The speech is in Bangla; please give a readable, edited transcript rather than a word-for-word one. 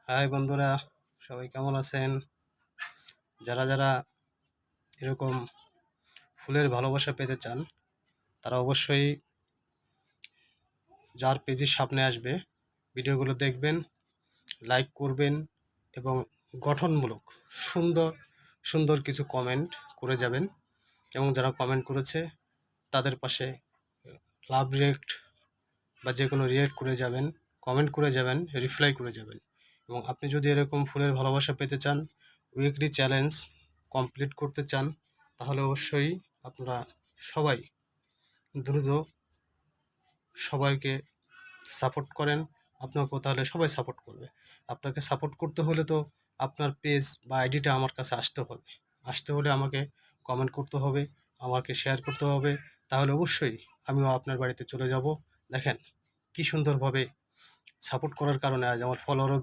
হাই বন্ধুরা, সবাই কেমন আছেন? যারা এরকম ফুলের ভালোবাসা পেতে চান তারা অবশ্যই যার পেজের সামনে আসবে ভিডিওগুলো দেখবেন, লাইক করবেন এবং গঠনমূলক সুন্দর সুন্দর কিছু কমেন্ট করে যাবেন। এবং যারা কমেন্ট করেছে তাদের পাশে লাভ রিয়েক্ট বা যে কোনো রিয়েক্ট করে যাবেন, কমেন্ট করে যাবেন, রিপ্লাই করে যাবেন। এবং আপনি যদি এরকম ফুলের ভালোবাসা পেতে চান, উইকলি চ্যালেঞ্জ কমপ্লিট করতে চান, তাহলে অবশ্যই আপনারা সবাই দ্রুত সবাইকে সাপোর্ট করেন। আপনাকেও তাহলে সবাই সাপোর্ট করবে। আপনাকে সাপোর্ট করতে হলে তো আপনার পেজ বা আইডিটা আমার কাছে আসতে হলে আমাকে কমেন্ট করতে হবে, আমাকে শেয়ার করতে হবে। তাহলে অবশ্যই আমিও আপনার বাড়িতে চলে যাব। দেখেন কি সুন্দরভাবে সাপোর্ট করার কারণে আজ আমার ফলোয়ারও